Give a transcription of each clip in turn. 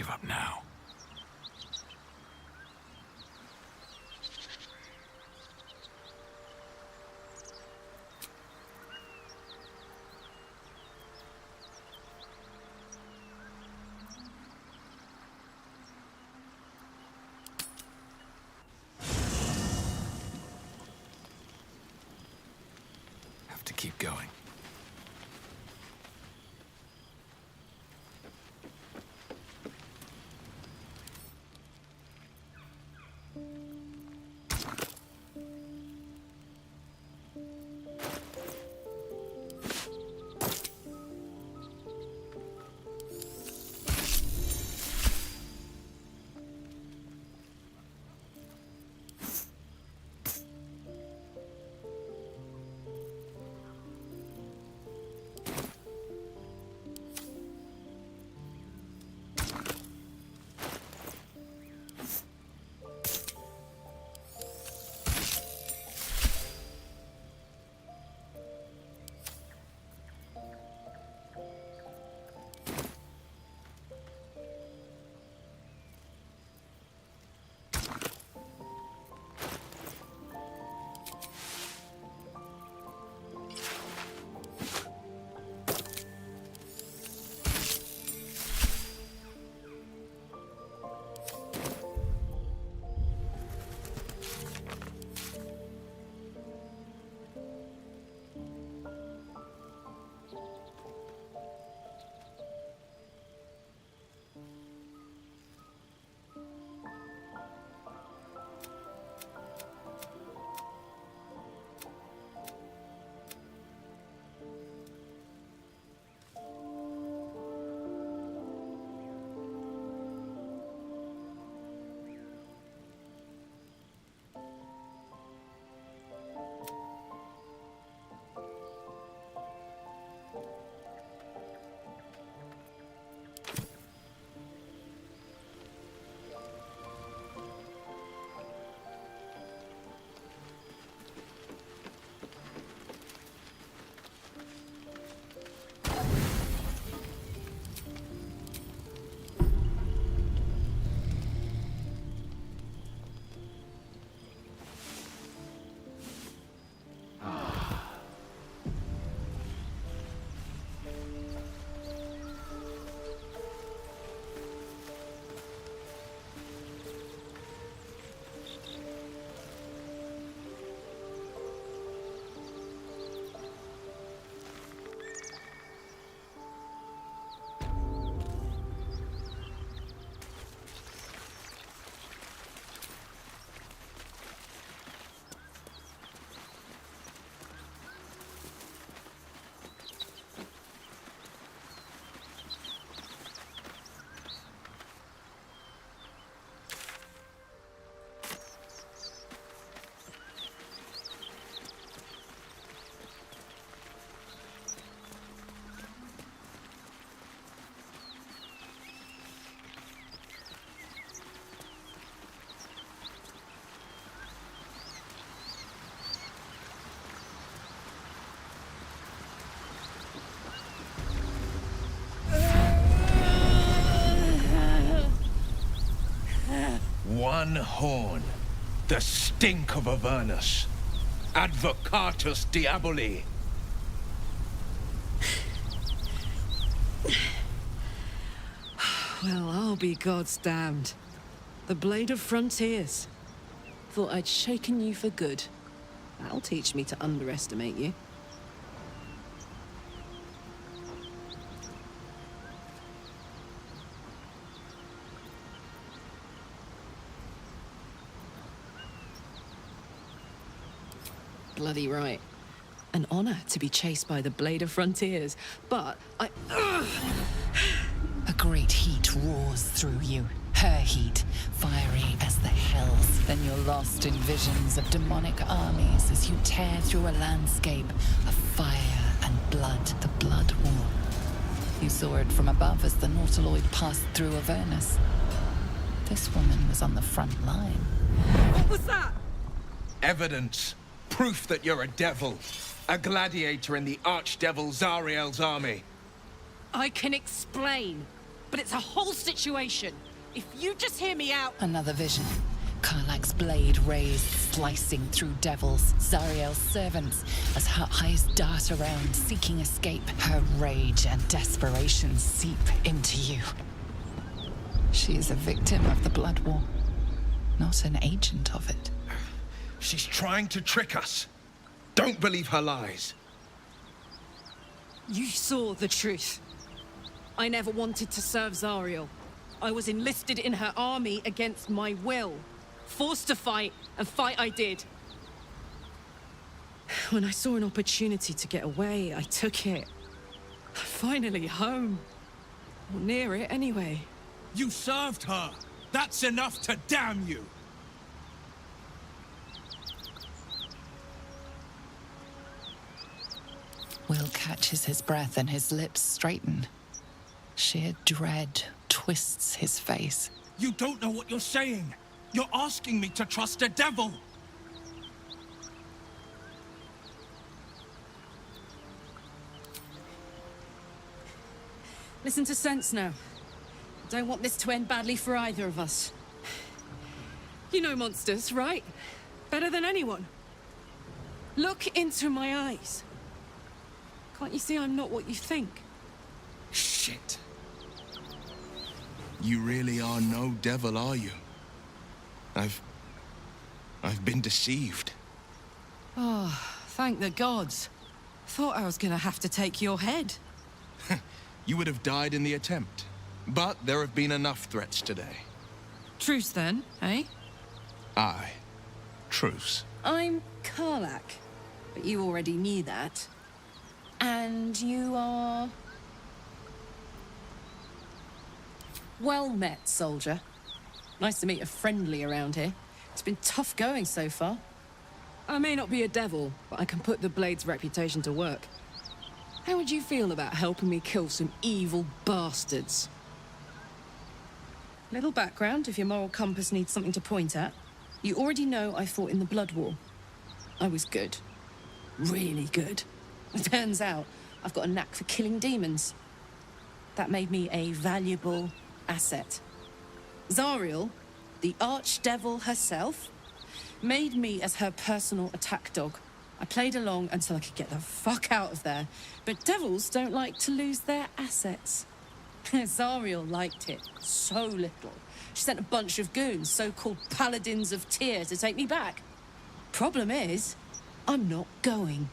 give up now. Have to keep going. One horn. The stink of Avernus. Advocatus Diaboli. Well, I'll be God's damned. The Blade of Frontiers. Thought I'd shaken you for good. That'll teach me to underestimate you. Bloody right. An honor to be chased by the Blade of Frontiers, but A great heat roars through you. Her heat, fiery as the hells. Then you're lost in visions of demonic armies as you tear through a landscape of fire and blood, the Blood War. You saw it from above as the Nautiloid passed through Avernus. This woman was on the front line. What was that? Evidence. Proof that you're a devil. A gladiator in the archdevil Zariel's army. I can explain. but it's a whole situation. If you just hear me out... Another vision. Karlach's blade raised, slicing through devils, Zariel's servants, as her eyes dart around, seeking escape. Her rage and desperation seep into you. She is a victim of the Blood War, not an agent of it. She's trying to trick us. Don't believe her lies. You saw the truth. I never wanted to serve Zariel. I was enlisted in her army against my will. Forced to fight, and fight I did. When I saw an opportunity to get away, I took it. Finally home. Or near it, anyway. You served her. That's enough to damn you. Will catches his breath and his lips straighten. Sheer dread twists his face. You don't know what you're saying. You're asking me to trust a devil. Listen to sense now. Don't want this to end badly for either of us. You know monsters, right? Better than anyone. Look into my eyes. Can't you see I'm not what you think? Shit. You really are no devil, are you? I've been deceived. Oh, thank the gods. Thought I was gonna have to take your head. You would have died in the attempt. But there have been enough threats today. Truce then, eh? Aye. Truce. I'm Karlach, but you already knew that. And you are... Well met, soldier. Nice to meet a friendly around here. It's been tough going so far. I may not be a devil, but I can put the Blade's reputation to work. How would you feel about helping me kill some evil bastards? Little background, if your moral compass needs something to point at. You already know I fought in the Blood War. I was good. Really good. It turns out I've got a knack for killing demons. That made me a valuable asset. Zariel, the archdevil herself, made me as her personal attack dog. I played along until I could get the fuck out of there. But devils don't like to lose their assets. Zariel liked it so little. She sent a bunch of goons, so-called paladins of Tyr, to take me back. Problem is, I'm not going.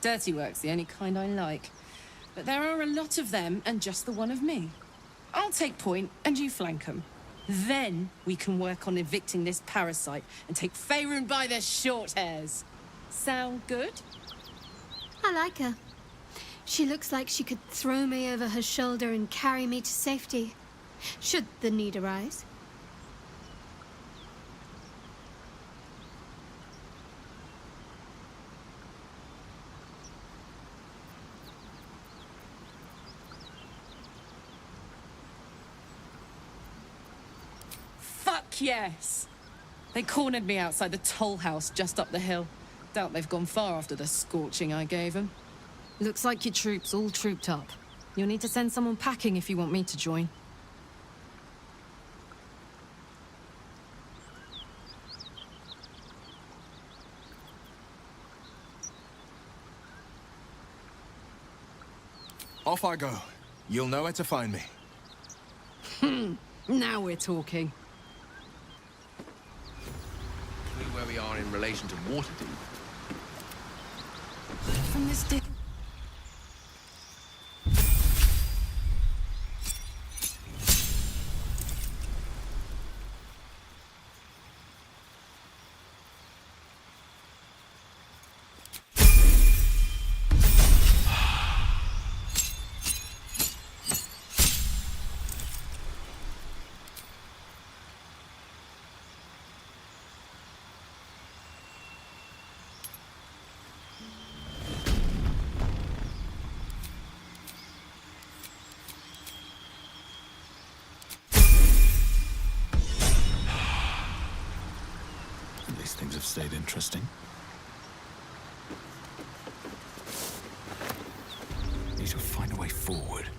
Dirty work's the only kind I like. But there are a lot of them and just the one of me. I'll take point and you flank 'em. Then we can work on evicting this parasite and take Faerun by the short hairs. Sound good? I like her. She looks like she could throw me over her shoulder and carry me to safety, should the need arise. Fuck yes! They cornered me outside the toll house just up the hill. Doubt they've gone far after the scorching I gave them. Looks like your troops all trooped up. You'll need to send someone packing if you want me to join. Off I go. You'll know where to find me. Now we're talking. Clue where we are in relation to Waterdeep. From this day. stayed interesting. Need to find a way forward.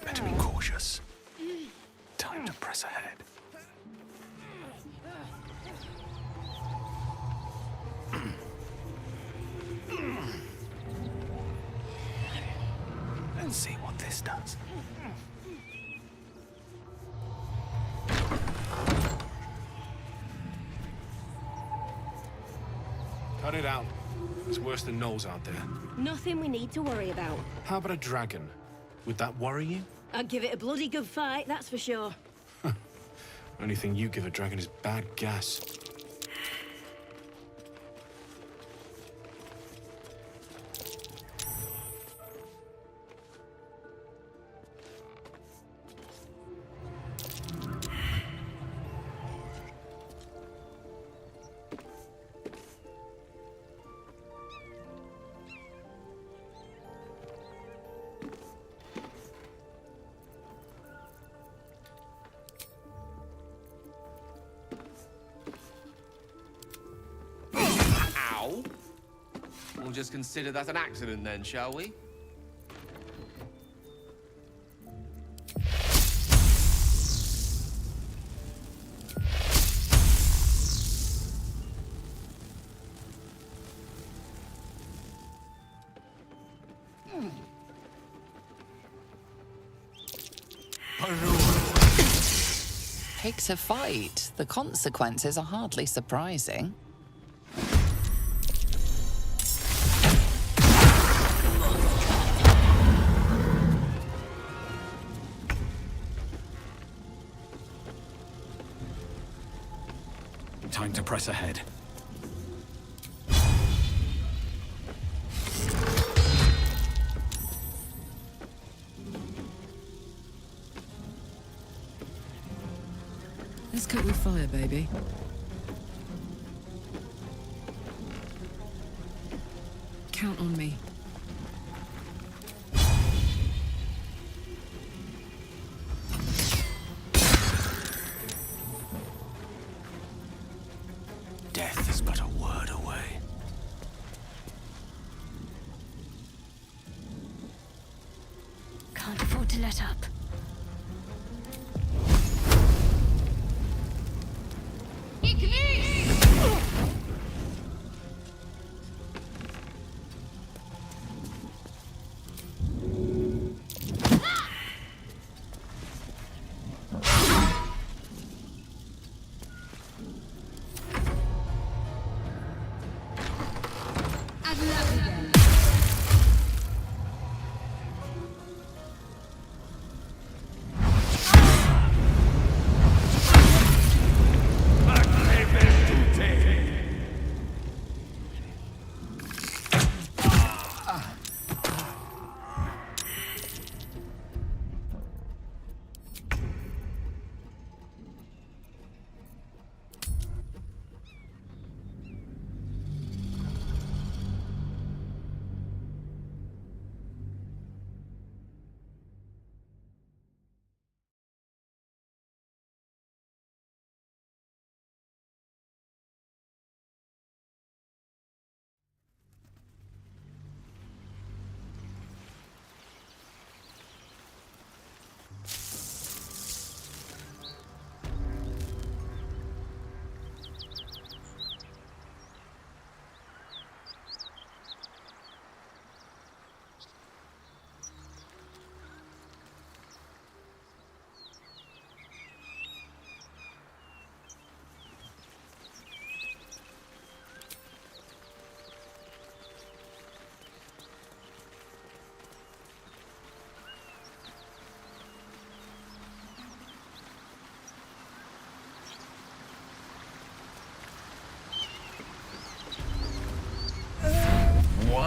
Better be cautious. Time to press ahead. Let's see what this does. Cut it out. It's worse than gnolls out there. Nothing we need to worry about. How about a dragon? Would that worry you? I'd give it a bloody good fight, that's for sure. Only thing you give a dragon is bad gas. Ow! We'll just consider that an accident then, shall we? Pick to fight. The consequences are hardly surprising. Time to press ahead. Let's cook with fire, baby. Count on me. Death is but a word away. Can't afford to let up.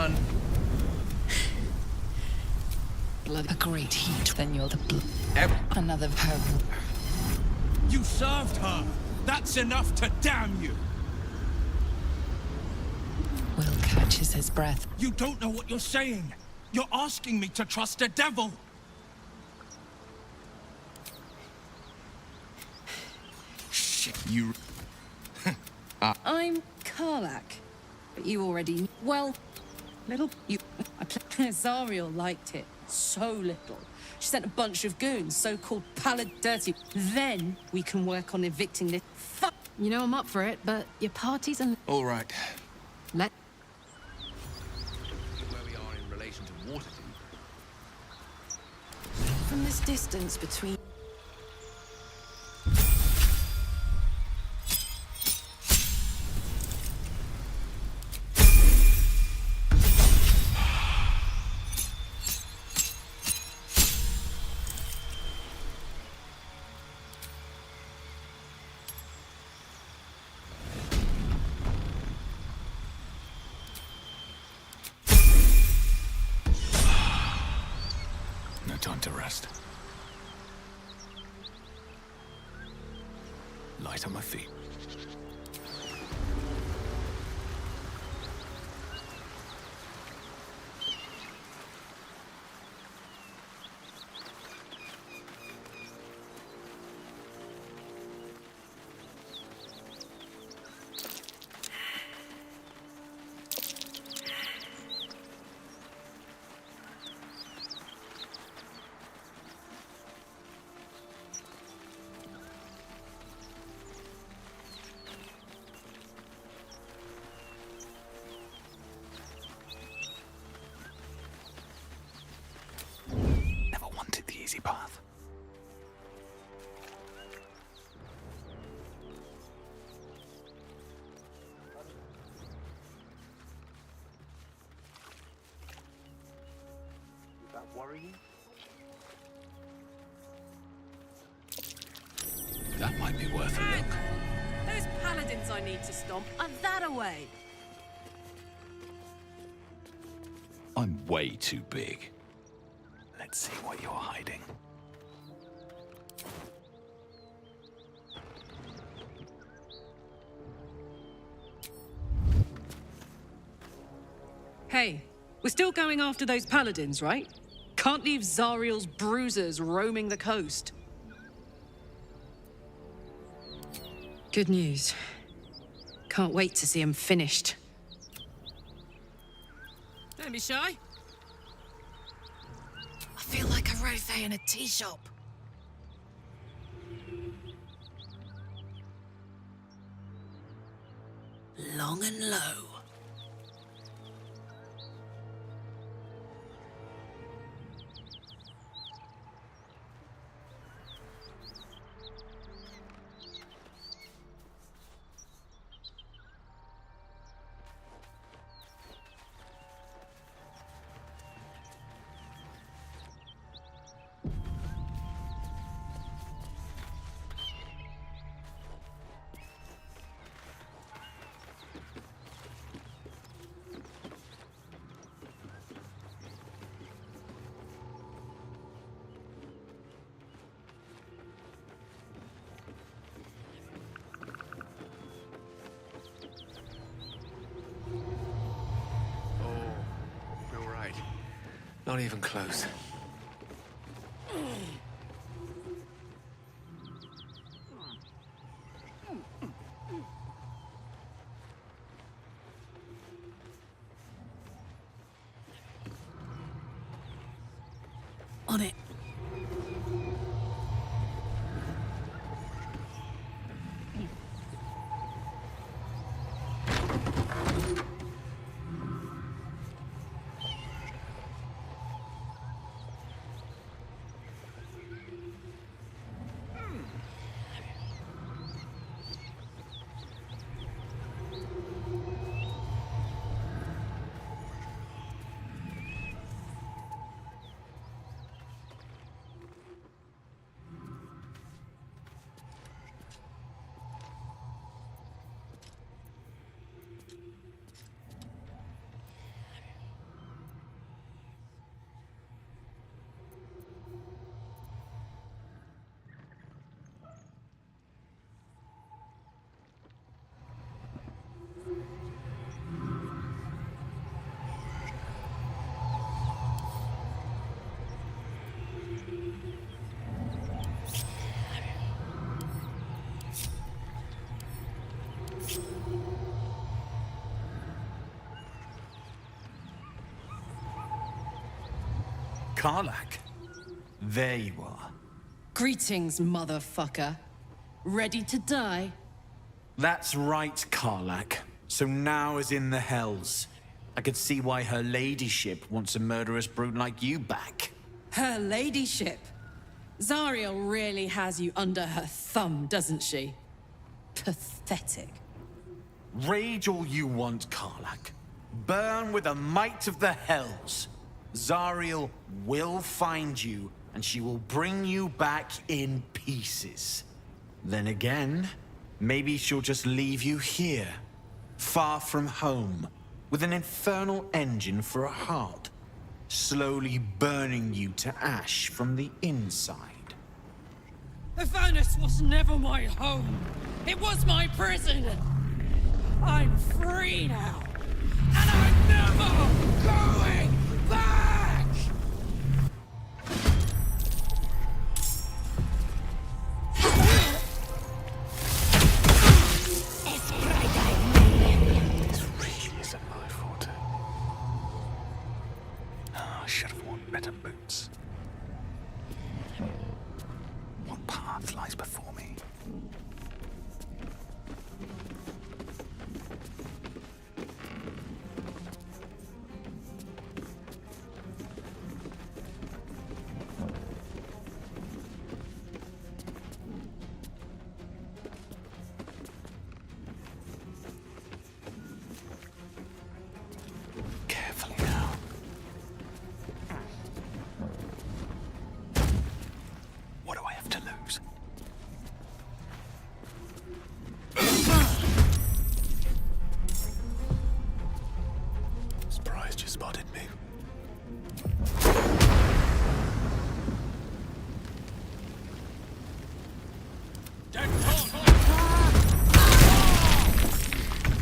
on. Blood, a great heat, then you're the Ev- another purple. You served her. That's enough to damn you. Will catches his breath. You don't know what you're saying. You're asking me to trust a devil. Shit, you... I'm Karlak. But you already... Well, little... You... Zariel liked it. So little. She sent a bunch of goons, so-called pallid dirty. Then we can work on evicting this... Fuck! You know I'm up for it, but your party's a... All right. Let... Where we are in relation to Waterdeep. From this distance between... No time to rest. Light on my feet. Never wanted the easy path. Does that worry you? That might be worth a look. Those paladins I need to stomp are that away. I'm way too big. Let's see what you're hiding. Hey, we're still going after those paladins, right? Can't leave Zariel's bruisers roaming the coast. Good news. Can't wait to see them finished. Don't be shy. I feel like a rosé in a tea shop. Long and low. Not even close. On it. Karlak. There you are. Greetings, motherfucker. Ready to die? That's right, Karlak. So now is in the Hells. I could see why her ladyship wants a murderous brute like you back. Her ladyship. Zariel really has you under her thumb, doesn't she? Pathetic. Rage all you want, Karlak. Burn with the might of the Hells. Zariel will find you, and she will bring you back in pieces. Then again, maybe she'll just leave you here, far from home, with an infernal engine for a heart, slowly burning you to ash from the inside. Avernus was never my home. It was my prison. I'm free now. And I'm never going back! This really isn't my forte. Oh, I should have worn better boots. What path lies before me? Carefully now. What do I have to lose? Surprised you spotted me.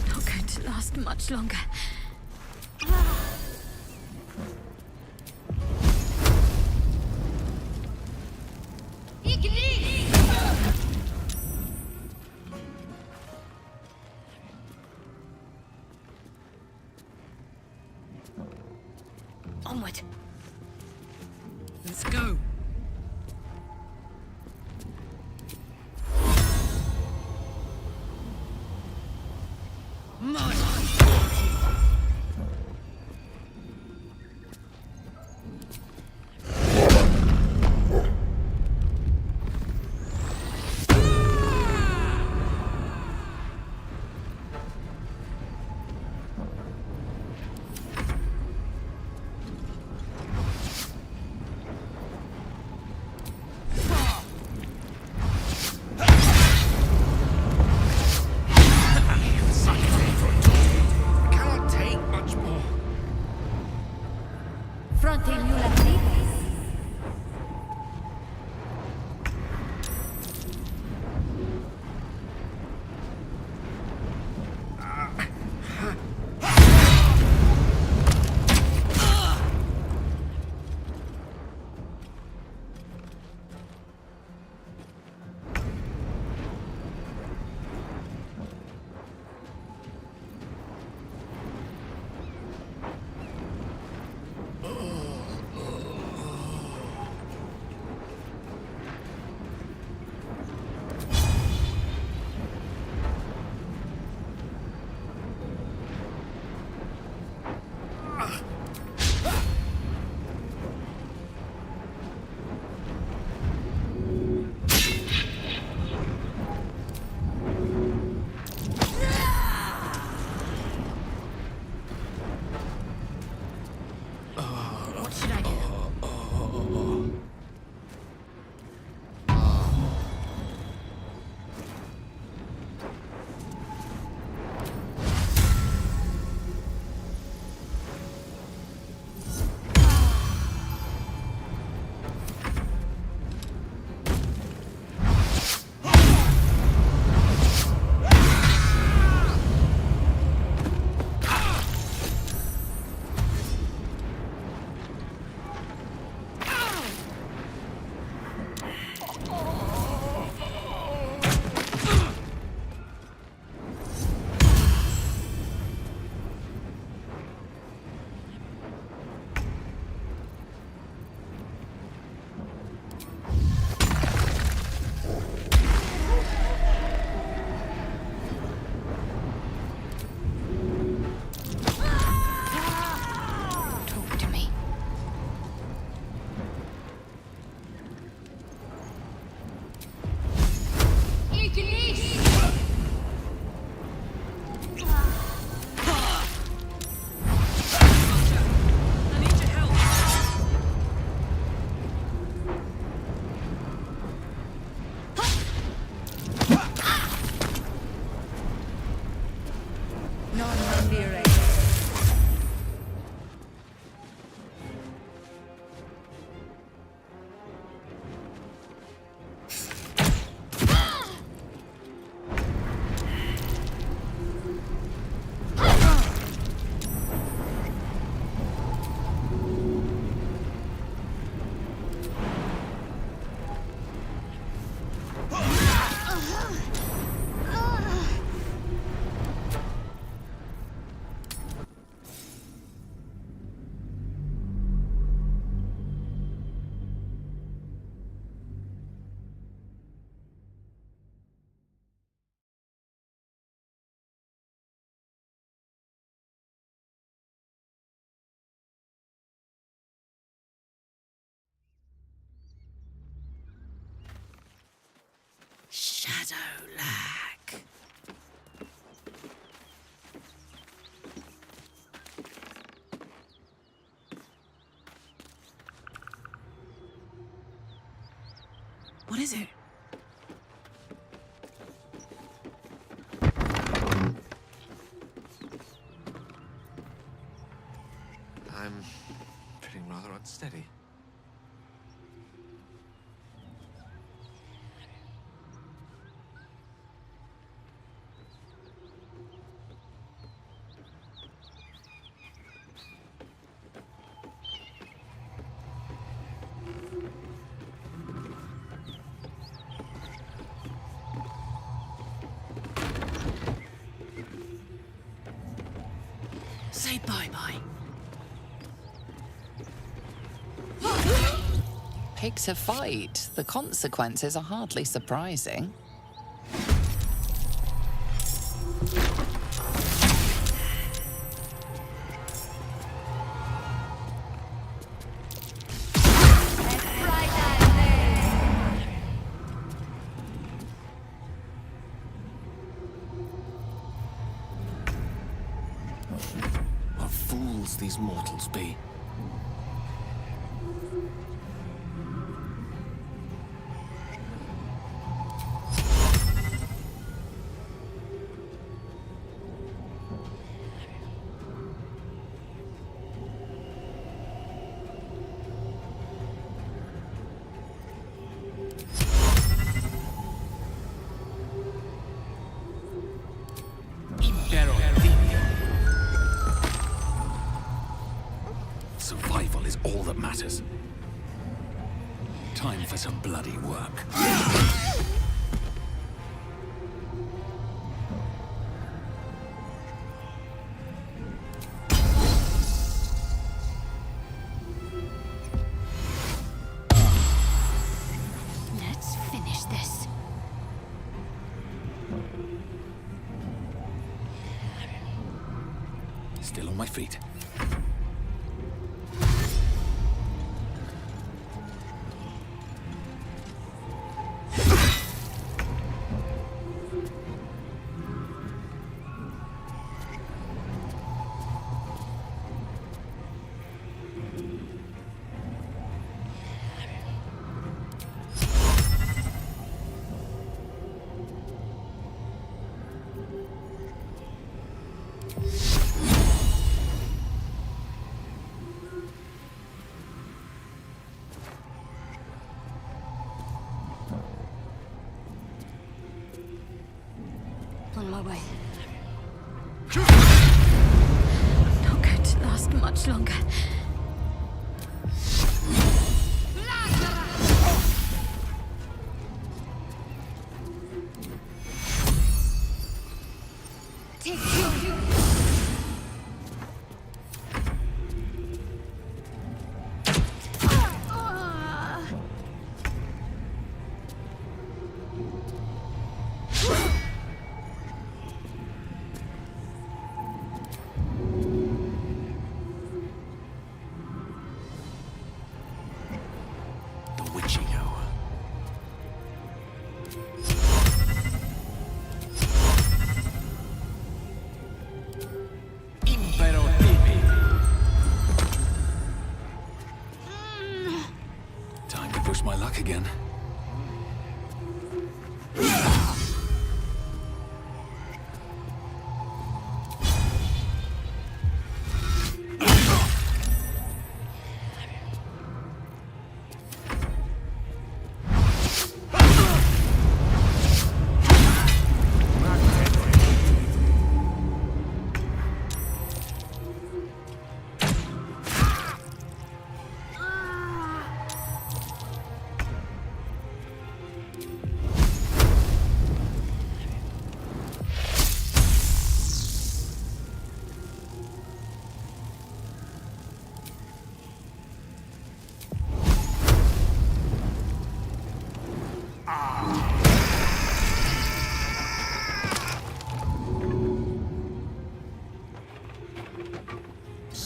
Not going to last much longer. Onward. Let's go. My Suck it for a tour. Shadowlack. What is it? I'm feeling rather unsteady. Say bye-bye. Pick to fight. The consequences are hardly surprising. What fools these mortals be. Survival is all that matters. Time for some bloody work. Let's finish this. Still on my feet. On my way. Not going to last much longer.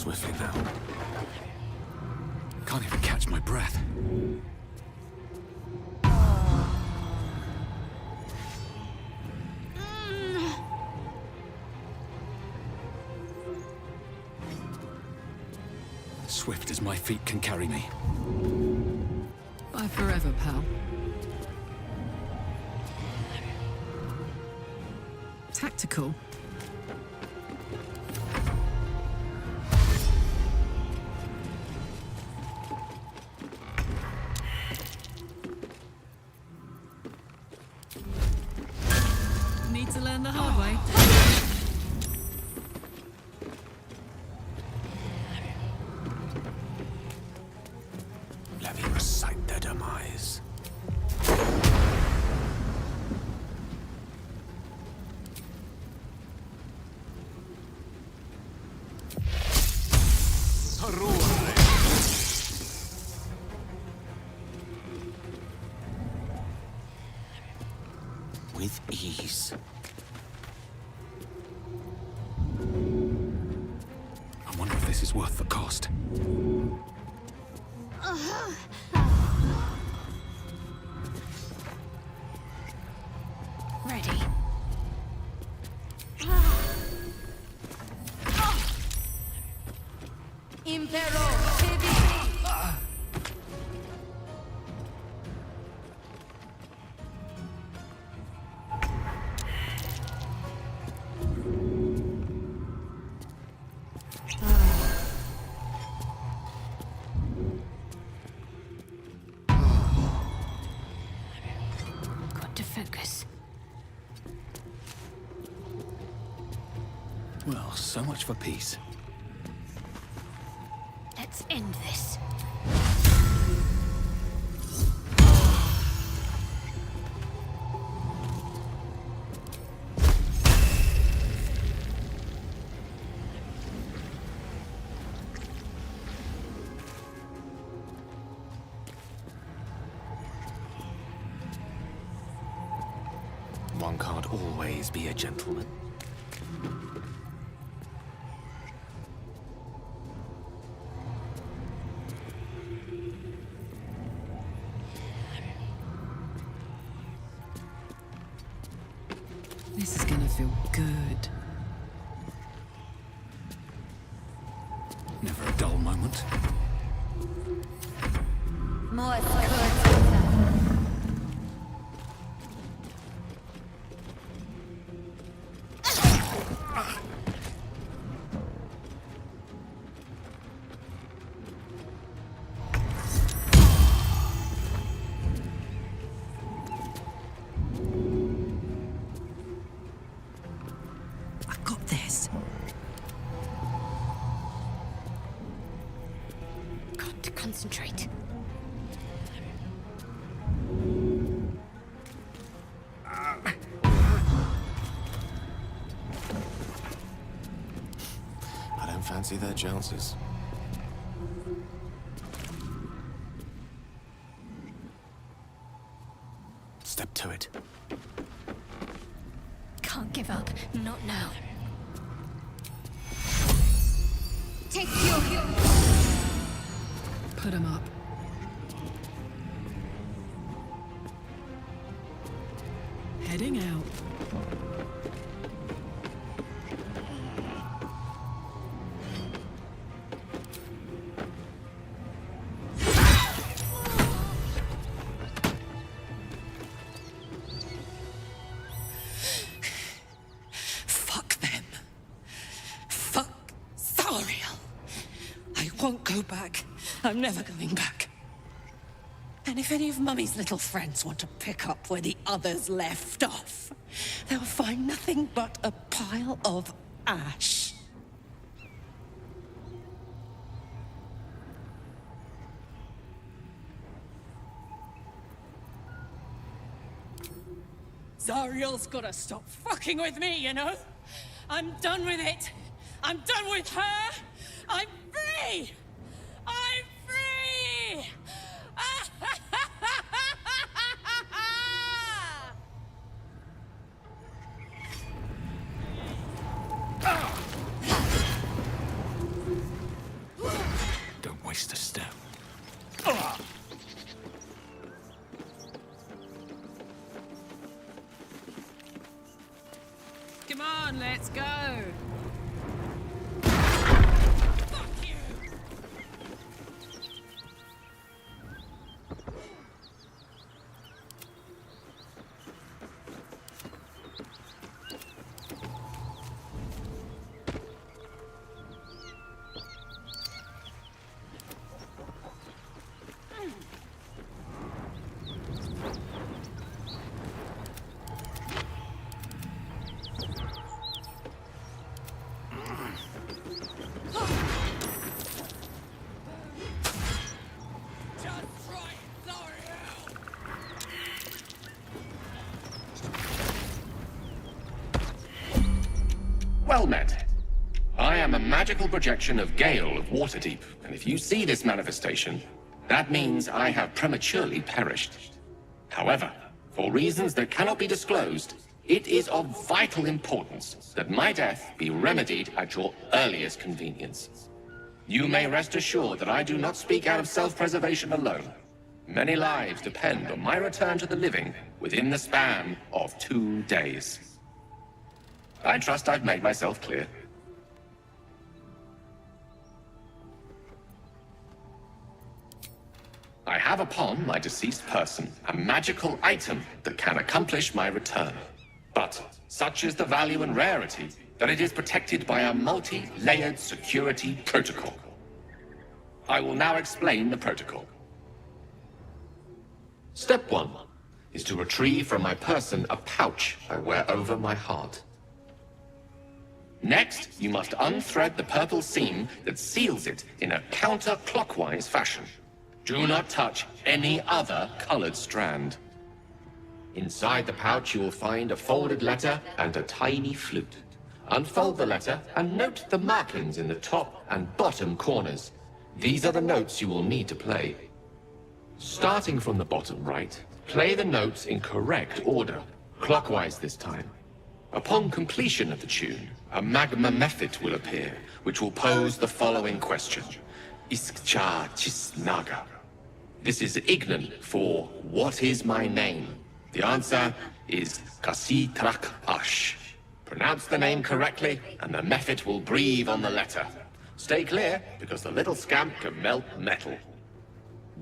swiftly now. Can't even catch my breath. Swift as my feet can carry me. Bye forever, pal. Tactical. Need to learn the hard way. Let me recite their demise. With ease. I wonder if this is worth the cost. Ready. Impero, got to focus. Well, so much for peace. Let's end this. One can't always be a gentleman. This is gonna feel good. Never a dull moment. More I got this. Got to concentrate. I don't fancy their chances. Step to it. Can't give up. Not now. Take your... Put 'em up. Heading out. Fuck them. Fuck Zariel. I won't go back. I'm never going back. And if any of Mummy's little friends want to pick up where the others left off, they'll find nothing but a pile of ash. Zariel's gotta stop fucking with me, you know? I'm done with it. I'm done with her. I'm free. I'm free. Well met. I am a magical projection of Gale of Waterdeep, and if you see this manifestation, that means I have prematurely perished. However, for reasons that cannot be disclosed, it is of vital importance that my death be remedied at your earliest convenience. You may rest assured that I do not speak out of self-preservation alone. Many lives depend on my return to the living within the span of 2 days. I trust I've made myself clear. I have upon my deceased person a magical item that can accomplish my return. But such is the value and rarity that it is protected by a multi-layered security protocol. I will now explain the protocol. Step 1 is to retrieve from my person a pouch I wear over my heart. Next, you must unthread the purple seam that seals it in a counterclockwise fashion. Do not touch any other colored strand. Inside the pouch, you will find a folded letter and a tiny flute. Unfold the letter and note the markings in the top and bottom corners. These are the notes you will need to play. Starting from the bottom right, play the notes in correct order, clockwise this time. Upon completion of the tune, a magma method will appear, which will pose the following question. Iskcha Chisnaga. This is Ignan for what is my name? The answer is Kasitrak Ash. Pronounce the name correctly, and the method will breathe on the letter. Stay clear, because the little scamp can melt metal.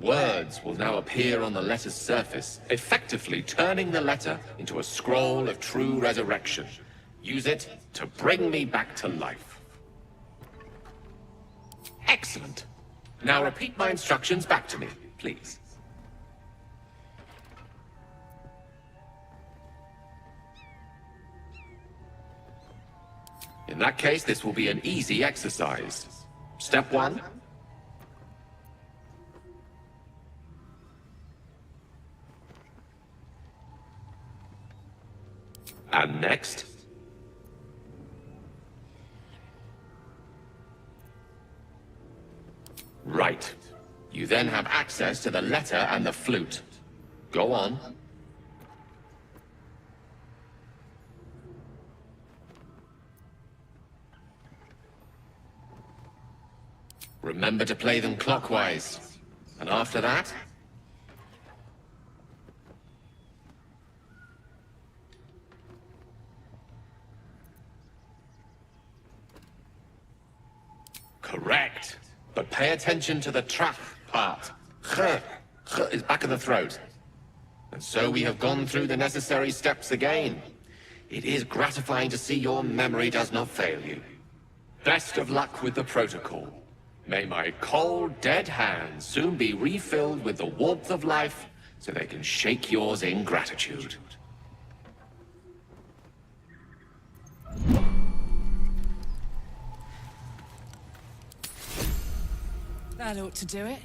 Words will now appear on the letter's surface, effectively turning the letter into a scroll of true resurrection. Use it to bring me back to life. Excellent. Now repeat my instructions back to me, please. In that case, this will be an easy exercise. Step 1. And next. Right. You then have access to the letter and the flute. Go on. Remember to play them clockwise. And after that? Correct. But pay attention to the trap part. Ch is back of the throat. And so we have gone through the necessary steps again. It is gratifying to see your memory does not fail you. Best of luck with the protocol. May my cold, dead hands soon be refilled with the warmth of life so they can shake yours in gratitude. That ought to do it.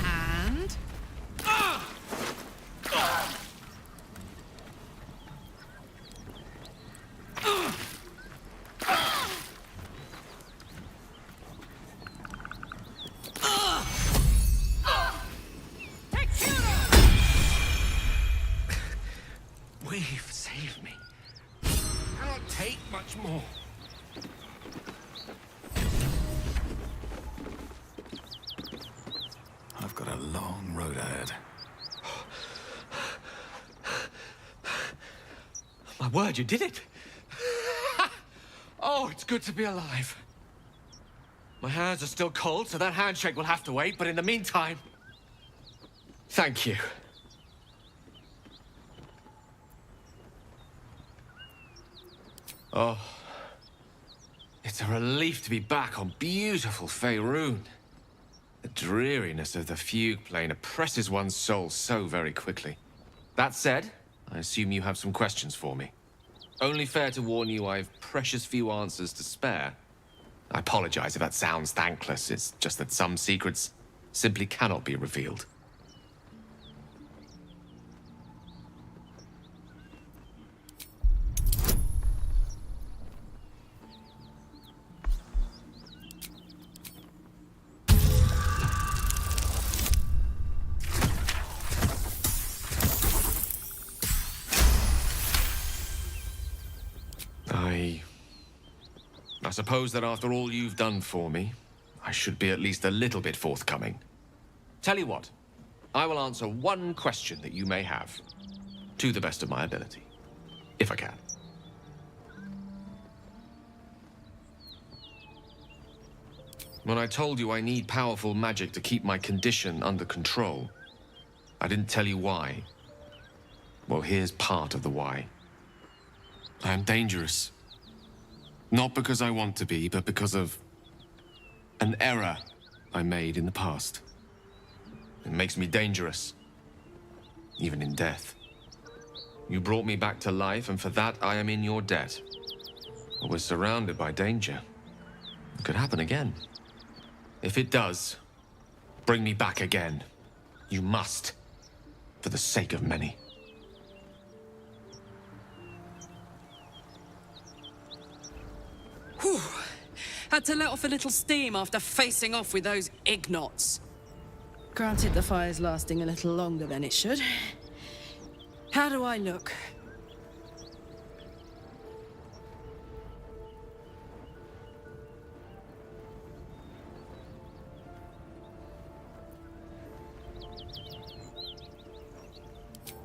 And... We've saved me. Cannot take much more. I've got a long road ahead. My word, you did it! Oh, it's good to be alive. My hands are still cold, so that handshake will have to wait, but in the meantime... Thank you. Oh. It's a relief to be back on beautiful Faerun. The dreariness of the fugue plane oppresses one's soul so very quickly. That said, I assume you have some questions for me. Only fair to warn you I've precious few answers to spare. I apologize if that sounds thankless. It's just that some secrets simply cannot be revealed. I suppose that after all you've done for me, I should be at least a little bit forthcoming. Tell you what, I will answer one question that you may have, to the best of my ability, if I can. When I told you I need powerful magic to keep my condition under control, I didn't tell you why. Well, here's part of the why. I am dangerous. Not because I want to be, but because of an error I made in the past. It makes me dangerous, even in death. You brought me back to life, and for that I am in your debt. But we're surrounded by danger. It could happen again. If it does, bring me back again. You must, for the sake of many. Whew. Had to let off a little steam after facing off with those ignots. Granted, the fire's lasting a little longer than it should. How do I look?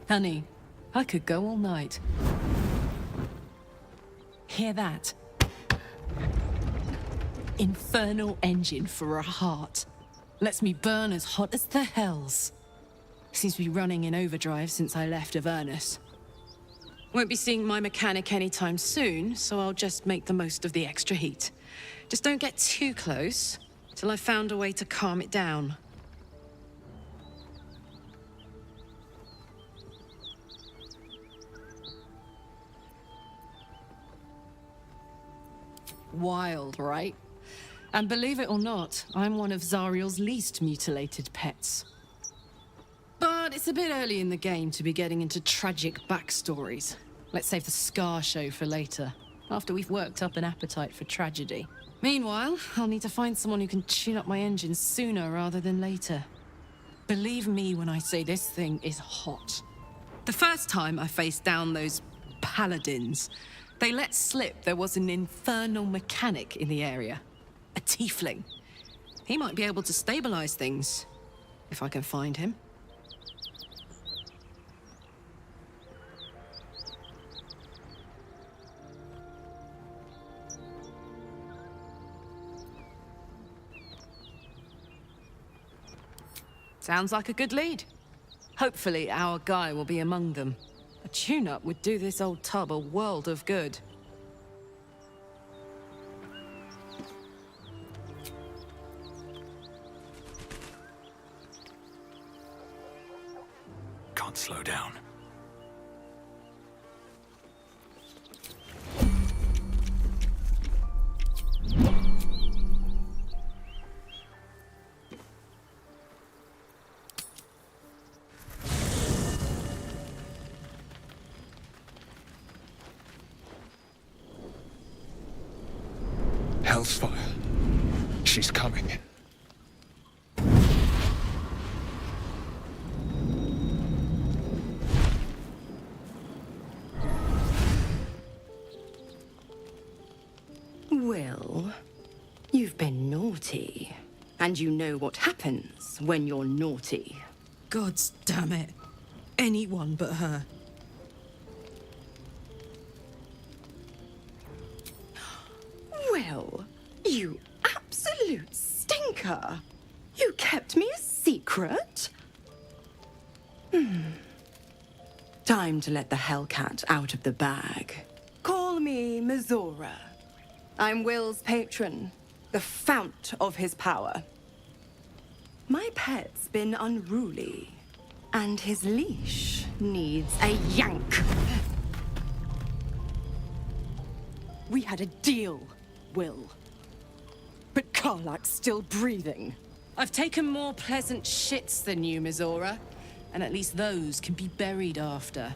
Honey, I could go all night. Hear that? Infernal engine for a heart. Lets me burn as hot as the hells. Seems to be running in overdrive since I left Avernus. Won't be seeing my mechanic anytime soon, so I'll just make the most of the extra heat. Just don't get too close, till I've found a way to calm it down. Wild, right? And believe it or not, I'm one of Zariel's least mutilated pets. But it's a bit early in the game to be getting into tragic backstories. Let's save the scar show for later, after we've worked up an appetite for tragedy. Meanwhile, I'll need to find someone who can tune up my engine sooner rather than later. Believe me when I say this thing is hot. The first time I faced down those paladins, they let slip there was an infernal mechanic in the area. A tiefling. He might be able to stabilize things, if I can find him. Sounds like a good lead. Hopefully our guy will be among them. A tune-up would do this old tub a world of good. Can't slow down. Hell's fire. She's coming. Well, you've been naughty. And you know what happens when you're naughty. Gods damn it. Anyone but her. Well, you absolute stinker. You kept me a secret? Time to let the Hellcat out of the bag. Call me Mizora. I'm Will's patron, the fount of his power. My pet's been unruly, and his leash needs a yank. We had a deal, Will. But Karlak's still breathing. I've taken more pleasant shits than you, Mizora. And at least those can be buried after.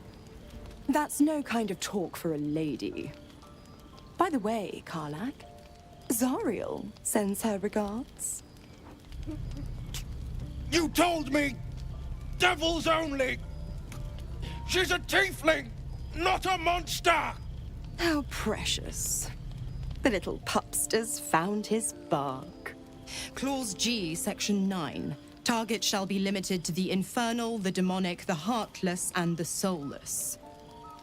That's no kind of talk for a lady. By the way, Karlak, Zariel sends her regards. You told me! Devils only! She's a tiefling, not a monster! How precious. The little pupster's found his bark. Clause G, Section 9. Target shall be limited to the infernal, the demonic, the heartless, and the soulless.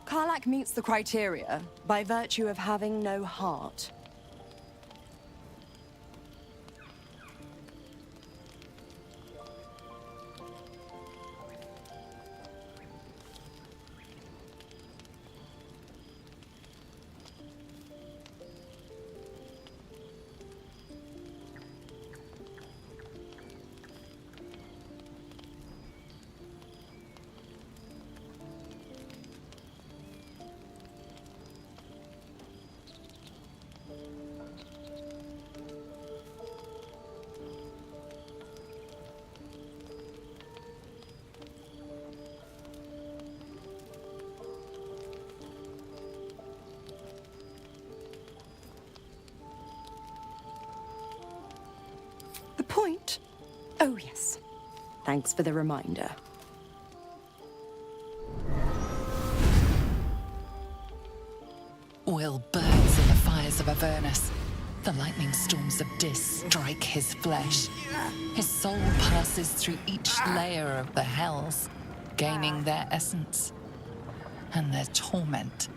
Karlak meets the criteria by virtue of having no heart. The point? Oh, yes. Thanks for the reminder. Will burns in the fires of Avernus. The lightning storms of Dis strike his flesh. His soul passes through each layer of the hells, gaining their essence and their torment.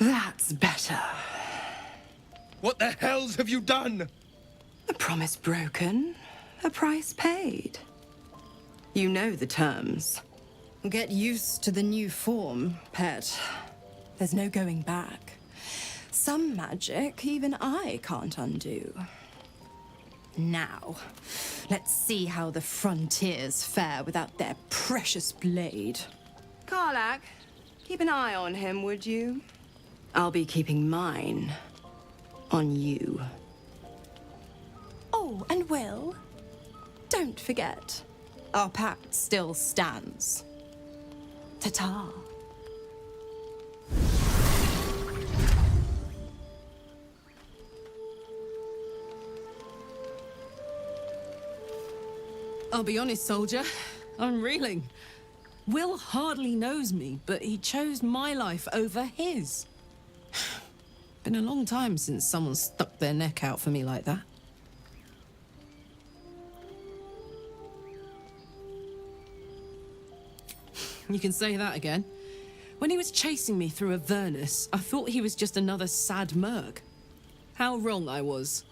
That's better. What the hells have you done? A promise broken, a price paid. You know the terms. Get used to the new form, pet. There's no going back. Some magic even I can't undo. Now, let's see how the frontiers fare without their precious blade. Karlak, keep an eye on him, would you? I'll be keeping mine on you. Oh, and Will, don't forget, our pact still stands. Ta-ta. I'll be honest, soldier. I'm reeling. Will hardly knows me, but he chose my life over his. Been a long time since someone stuck their neck out for me like that. You can say that again. When he was chasing me through Avernus, I thought he was just another sad merc. How wrong I was.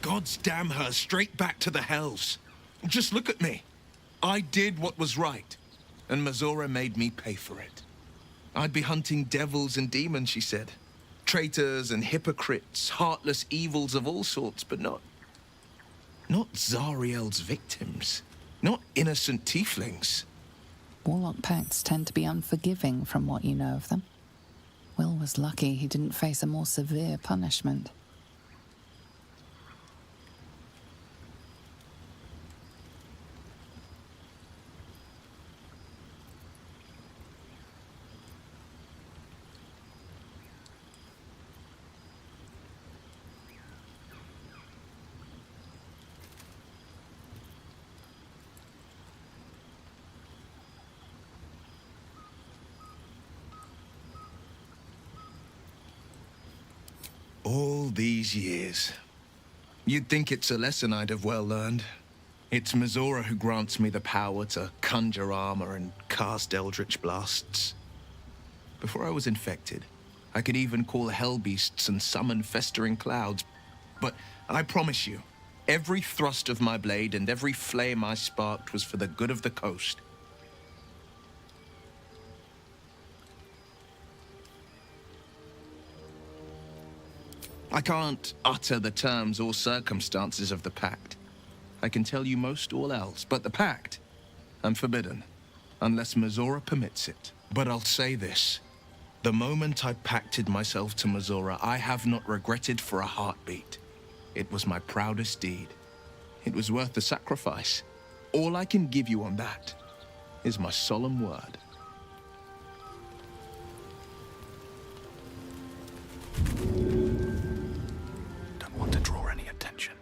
God's damn her, straight back to the hells. Just look at me. I did what was right, and Mazora made me pay for it. I'd be hunting devils and demons, she said. Traitors and hypocrites, heartless evils of all sorts, but not Zariel's victims. Not innocent tieflings. Warlock pacts tend to be unforgiving from what you know of them. Will was lucky he didn't face a more severe punishment. All these years. You'd think it's a lesson I'd have well learned. It's Mazora who grants me the power to conjure armor and cast eldritch blasts. Before I was infected, I could even call hell beasts and summon festering clouds. But I promise you, every thrust of my blade and every flame I sparked was for the good of the coast. I can't utter the terms or circumstances of the pact. I can tell you most all else, but the pact, I'm forbidden, unless Mazora permits it. But I'll say this. The moment I pacted myself to Mazora, I have not regretted for a heartbeat. It was my proudest deed. It was worth the sacrifice. All I can give you on that is my solemn word. Don't want to draw any attention.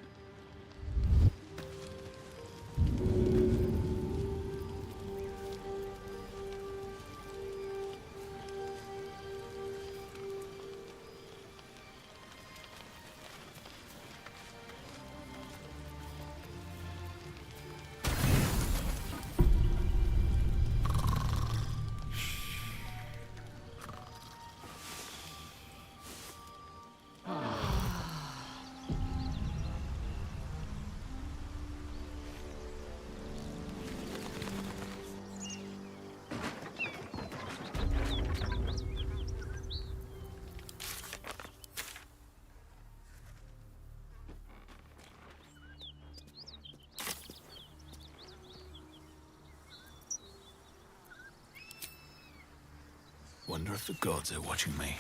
Wonder if the gods are watching me.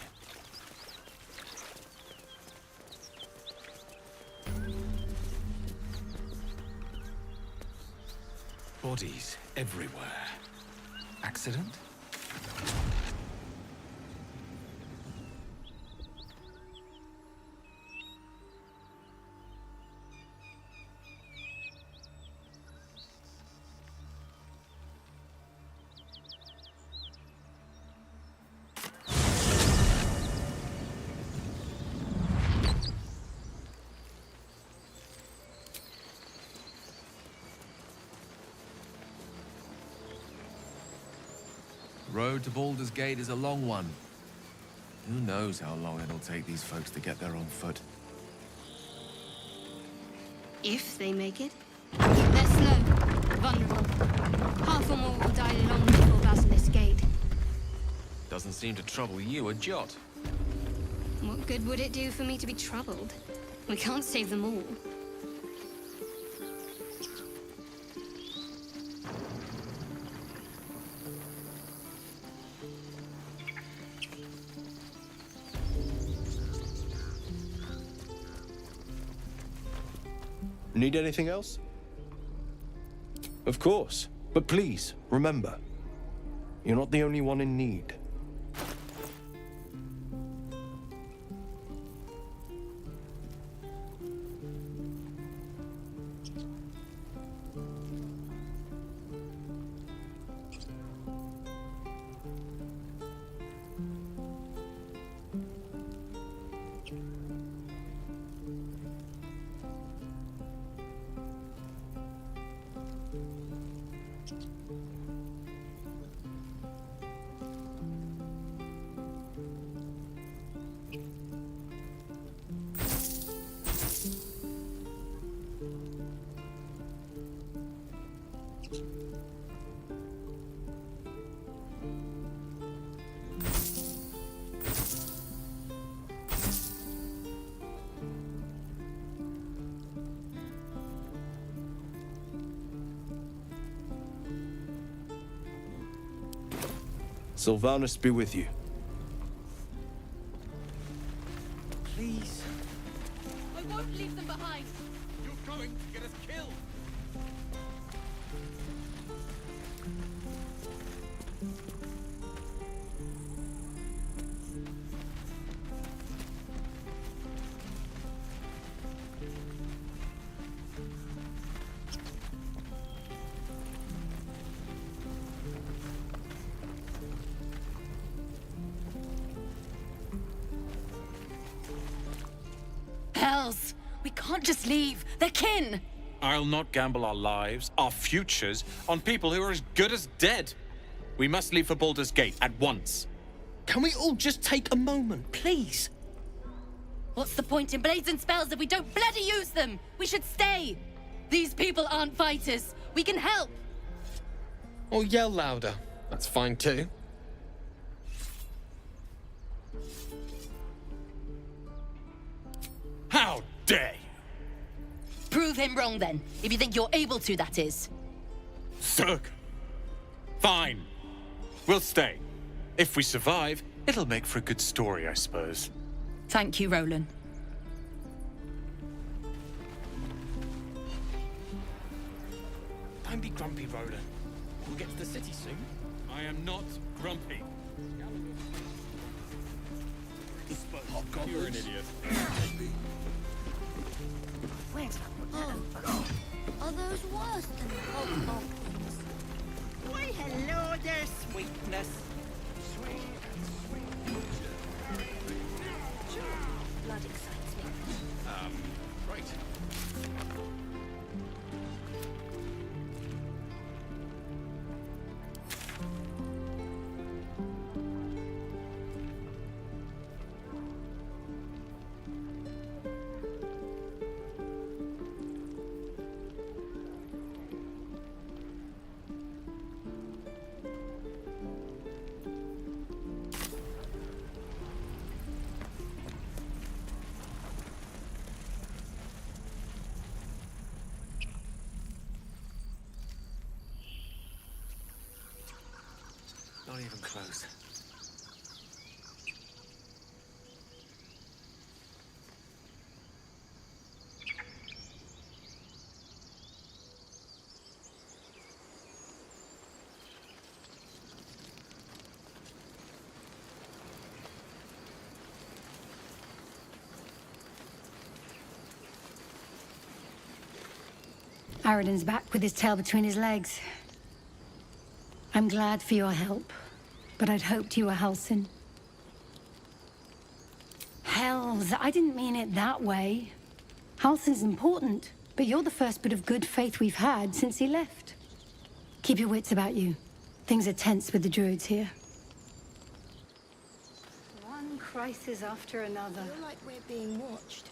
Bodies everywhere. Accident? Road to Baldur's Gate is a long one. Who knows how long it'll take these folks to get there on foot. If they make it. They're slow, vulnerable. Half or more will die long before Basilisk Gate. Doesn't seem to trouble you a jot. What good would it do for me to be troubled? We can't save them all. Need anything else? Of course. But please, remember, you're not the only one in need. Sylvanus be with you. Please. I won't leave them behind. You're going to get us killed! Hells! We can't just leave. They're kin! I'll not gamble our lives, our futures, on people who are as good as dead. We must leave for Baldur's Gate at once. Can we all just take a moment, please? What's the point in blades and spells if we don't bloody use them? We should stay! These people aren't fighters. We can help! Or yell louder. That's fine too. How dare you! Prove him wrong then, if you think you're able to, that is. Zerg! Fine. We'll stay. If we survive, it'll make for a good story, I suppose. Thank you, Roland. grumpy, Roland. We'll get to the city soon. I am not grumpy. You're an idiot. Oh, are those worse than hobgoblins? Why, hello there, sweetness. Blood excites me. Right. Not even close. Aradin's back with his tail between his legs. I'm glad for your help, but I'd hoped you were Halsin. Hells, I didn't mean it that way. Halsin's important, but you're the first bit of good faith we've had since he left. Keep your wits about you. Things are tense with the druids here. One crisis after another. I feel like we're being watched.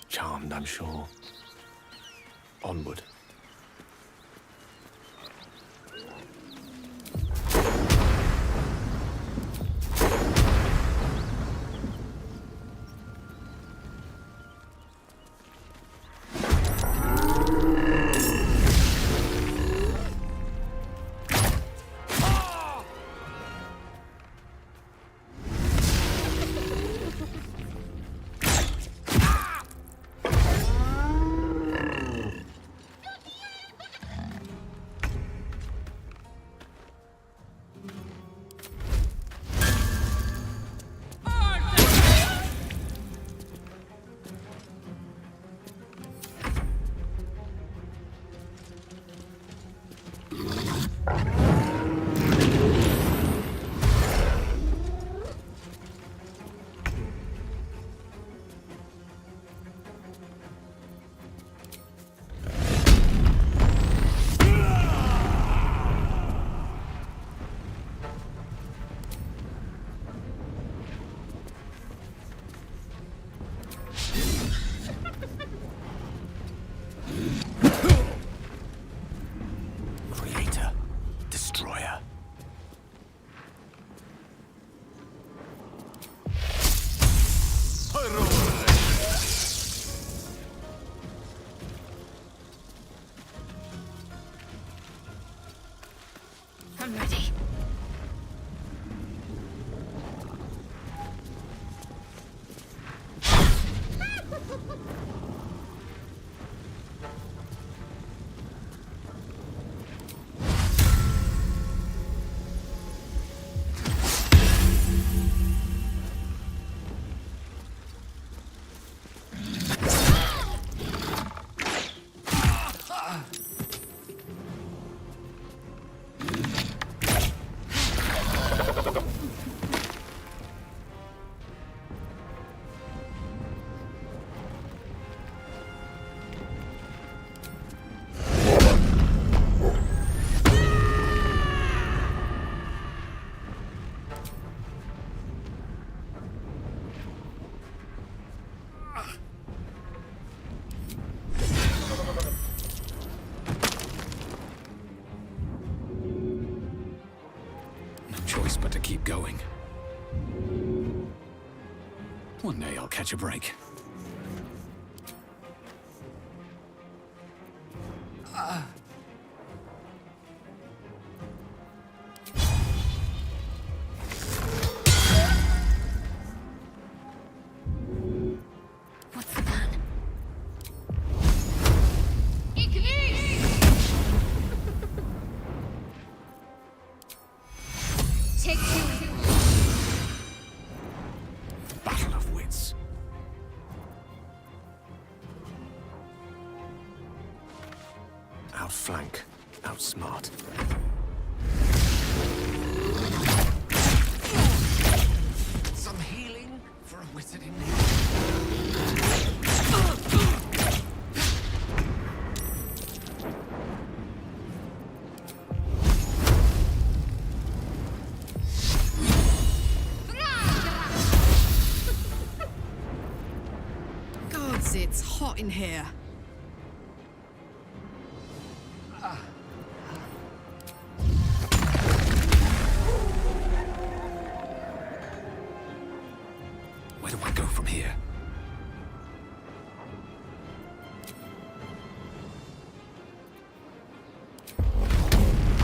Charmed, I'm sure. Onward. I'm ready. Choice but to keep going. One day I'll catch a break. What's the plan? Take you. Battle of wits. Outflank, outsmart. Some healing for a wizard in need. Gods, it's hot in here. Where do I go from here?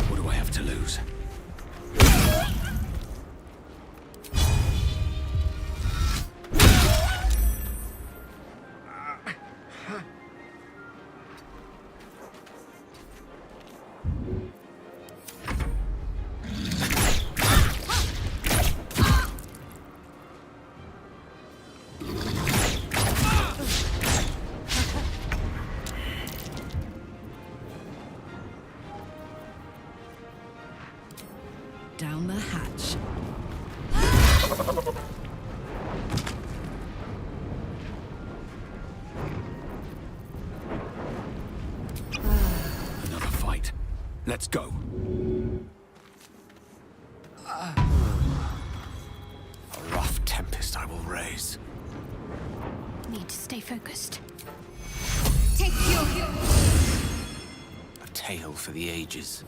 What do I have to lose? Down the hatch. Another fight. Let's go. A rough tempest I will raise. Need to stay focused. Take you. A tale for the ages.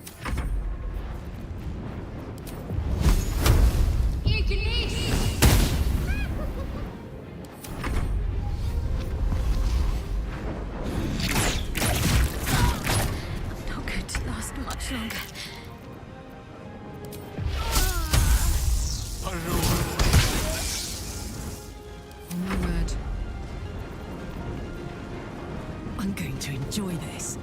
Not going to last much longer. Oh my word. I'm going to enjoy this.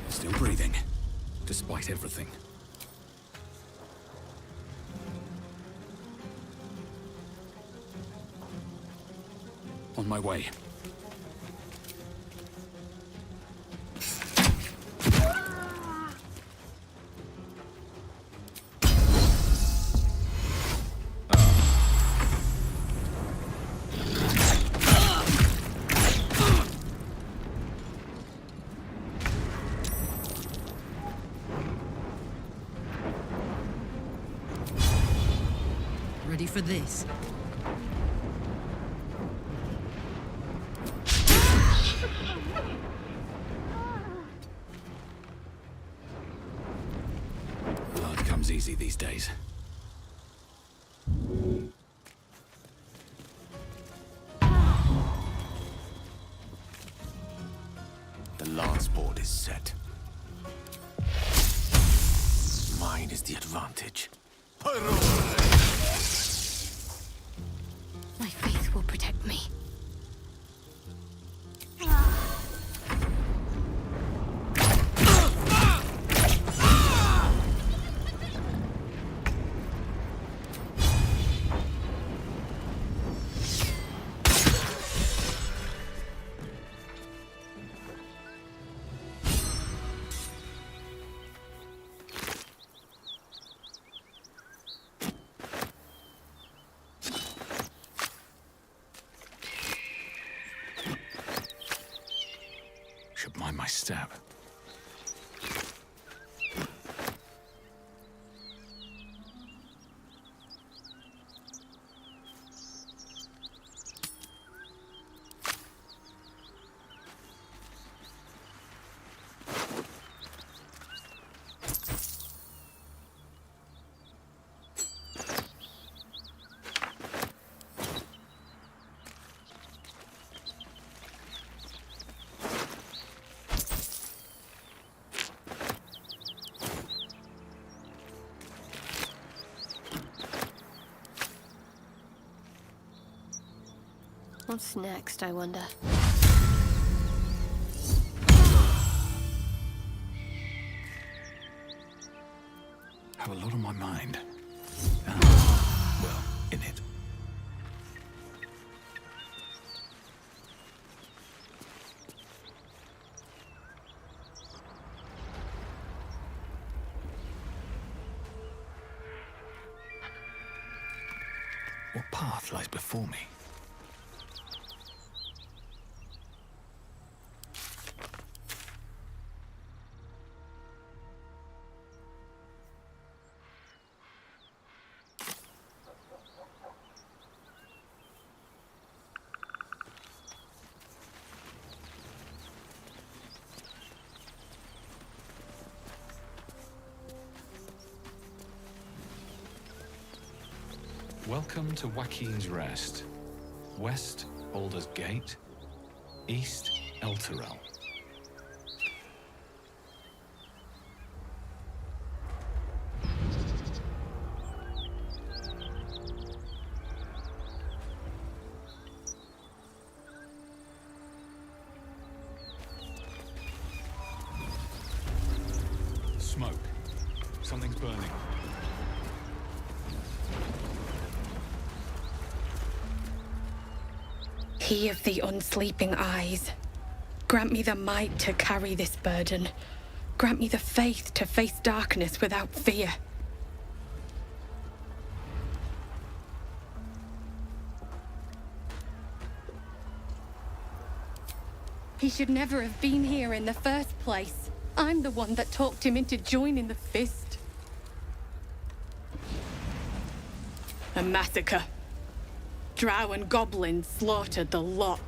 Still breathing, despite everything. On my way. Ready for this? Blood comes easy these days. chessboard is set. Mine is the advantage. My faith will protect me. Should mind my step. What's next, I wonder? Have a lot on my mind. Well, in it. What path lies before me? Welcome to Joaquin's Rest. West, Baldur's Gate. East, Elturel. Smoke. Something's burning. He of the unsleeping eyes, grant me the might to carry this burden. Grant me the faith to face darkness without fear. He should never have been here in the first place. I'm the one that talked him into joining the Fist. A massacre. Drow and goblins slaughtered the lot.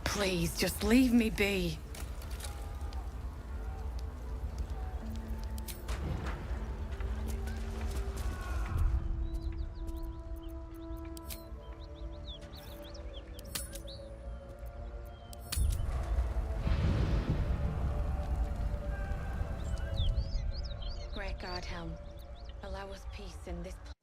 Please, just leave me be. Great Guardhelm, allow us peace in this place.